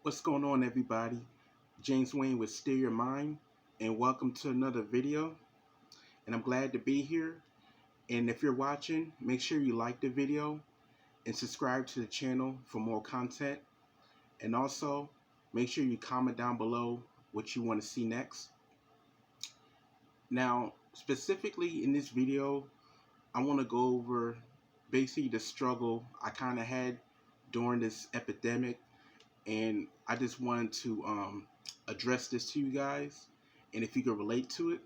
What's going on, everybody? James Wayne with Steer Your Mind, and welcome to another video. And I'm glad to be here. And if you're watching, make sure you like the video and subscribe to the channel for more content. And also, make sure you comment down below what you want to see next. Now, specifically in this video, I want to go over basically the struggle I kind of had during this epidemic, and I just wanted to address this to you guys, and if you can relate to it.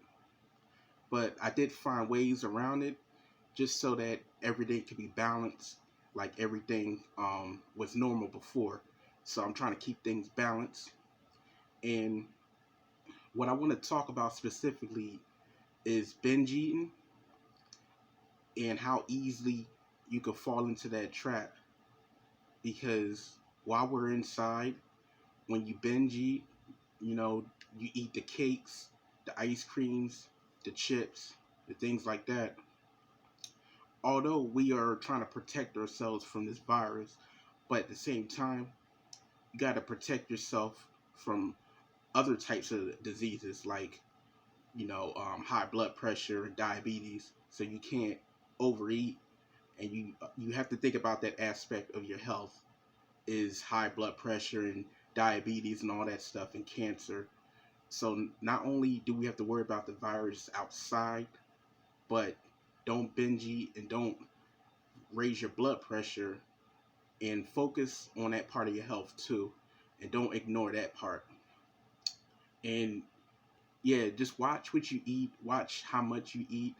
But I did find ways around it, just so that everything could be balanced, like everything was normal before. So I'm trying to keep things balanced. And what I want to talk about specifically is binge eating and how easily you could fall into that trap. Because while we're inside, when you binge eat, you eat the cakes, the ice creams, the chips, the things like that. Although we are trying to protect ourselves from this virus, but at the same time, you got to protect yourself from other types of diseases like, high blood pressure and diabetes. So you can't overeat, and you have to think about that aspect of your health is high blood pressure and diabetes and all that stuff and cancer. So not only do we have to worry about the virus outside, but don't binge eat and don't raise your blood pressure, and focus on that part of your health too, and don't ignore that part. And yeah, just watch what you eat, watch how much you eat.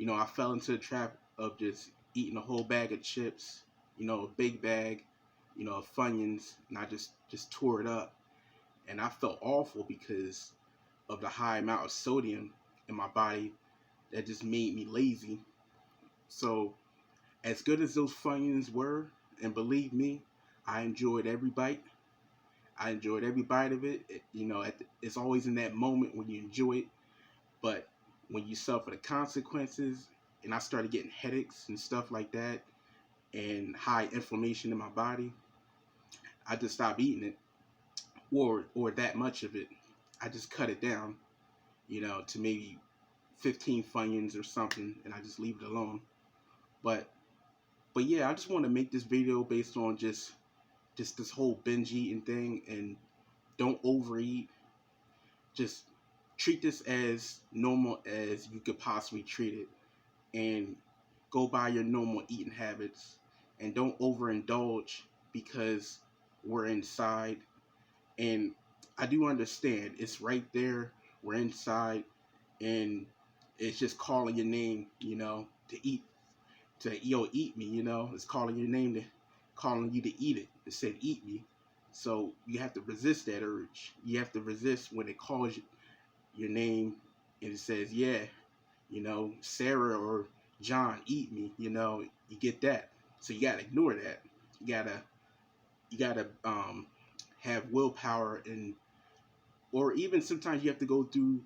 I fell into the trap of just eating a whole bag of chips, a big bag, of Funyuns, and I just tore it up. And I felt awful because of the high amount of sodium in my body that just made me lazy. So as good as those Funyuns were, and believe me, I enjoyed every bite. I enjoyed every bite of it. It's always in that moment when you enjoy it, but when you suffer the consequences, and I started getting headaches and stuff like that, and high inflammation in my body, I just stopped eating it, or that much of it. I just cut it down, to maybe 15 Funyuns or something, and I just leave it alone. But yeah, I just want to make this video based on just this whole binge eating thing, and don't overeat. Just treat this as normal as you could possibly treat it, and go by your normal eating habits, and don't overindulge because we're inside. And I do understand it's right there, we're inside, and it's just calling your name, to eat, eat me, it's calling your name, to calling you to eat it. It said eat me. So you have to resist that urge. You have to resist when it calls your name and it says, yeah, Sarah or John, eat me, you get that. So you gotta ignore that. You gotta have willpower, and or even sometimes you have to go through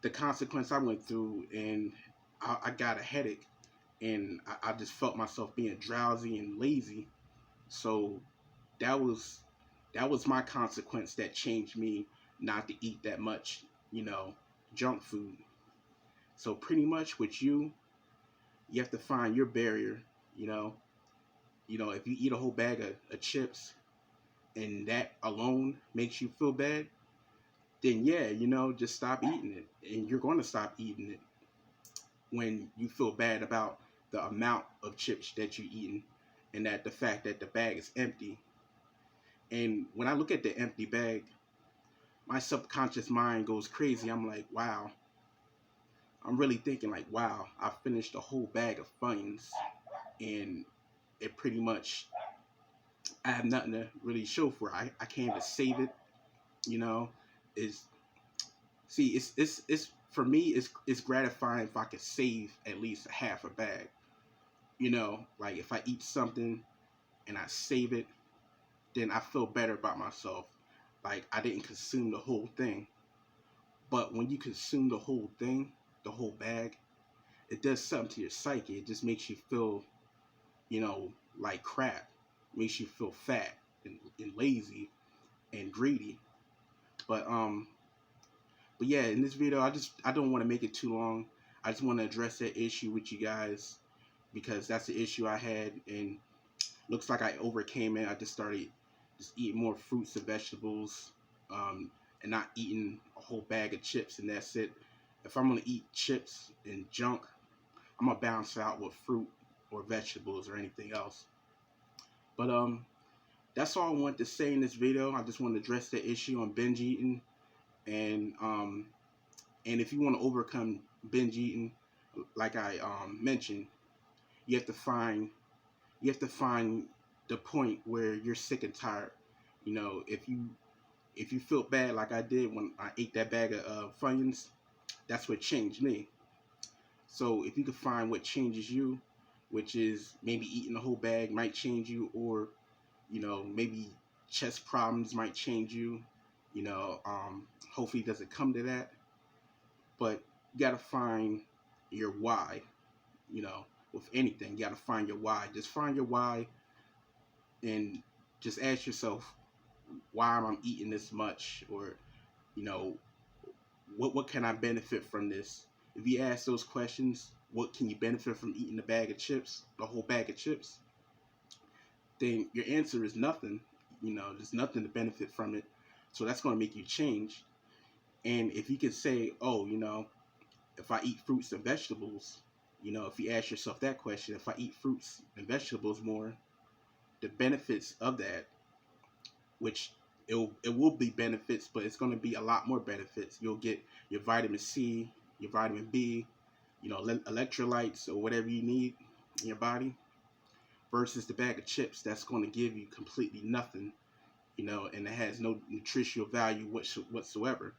the consequence I went through, and I got a headache, and I just felt myself being drowsy and lazy. So that was my consequence that changed me not to eat that much, junk food. So pretty much with you have to find your barrier. If you eat a whole bag of chips and that alone makes you feel bad, then yeah, just stop eating it. And you're going to stop eating it when you feel bad about the amount of chips that you're eating, and that the fact that the bag is empty. And when I look at the empty bag, my subconscious mind goes crazy. I'm like, wow. I'm really thinking like, wow, I finished a whole bag of Funyuns, and it pretty much, I have nothing to really show for it. I can't even save it, It's it's for me, it's gratifying if I could save at least a half a bag. Like if I eat something and I save it, then I feel better about myself. Like I didn't consume the whole thing. But when you consume the whole thing, the whole bag, it does something to your psyche. It just makes you feel, like crap. It makes you feel fat and lazy. and greedy. But um, but yeah, in this video, I don't want to make it too long. I just want to address that issue with you guys because that's the issue I had, and looks like I overcame it. I just started just eating more fruits and vegetables, and not eating a whole bag of chips and that's it. If I'm gonna eat chips and junk, I'm gonna balance it out with fruit or vegetables or anything else. But that's all I want to say in this video. I just want to address the issue on binge eating, and if you want to overcome binge eating, like I mentioned, you have to find you have to find the point where you're sick and tired. You know, if you feel bad like I did when I ate that bag of Funyuns, that's what changed me. So if you can find what changes you, which is maybe eating the whole bag might change you, or maybe chest problems might change you. Hopefully it doesn't come to that, but you gotta find your why. You know, with anything, you gotta find your why. Just find your why, and just ask yourself, why am I eating this much, or you know, what can I benefit from this? If you ask those questions, what can you benefit from eating a bag of chips, the whole bag of chips? Then your answer is nothing. There's nothing to benefit from it. So that's going to make you change. And if you can say, oh, if I eat fruits and vegetables, if you ask yourself that question, if I eat fruits and vegetables more, the benefits of that, which it will be benefits, but it's going to be a lot more benefits. You'll get your vitamin C, your vitamin B, electrolytes or whatever you need in your body, versus the bag of chips that's going to give you completely nothing, and it has no nutritional value whatsoever.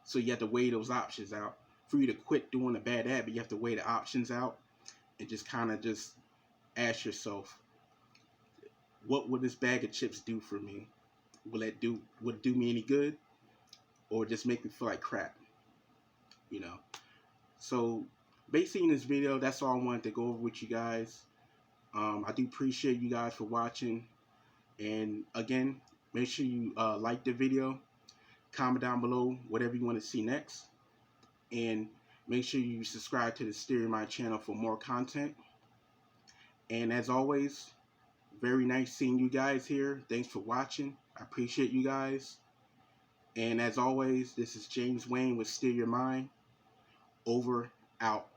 So you have to weigh those options out. For you to quit doing a bad habit, you have to weigh the options out and just kind of just ask yourself, what would this bag of chips do for me? Would it do me any good, or just make me feel like crap? You know. So basically in this video, that's all I wanted to go over with you guys. I do appreciate you guys for watching. And again, make sure you like the video, comment down below whatever you want to see next, and make sure you subscribe to the Stereo Mind channel for more content. And as always, very nice seeing you guys here. Thanks for watching. I appreciate you guys. And as always, this is James Wayne with Steer Your Mind. Over, out.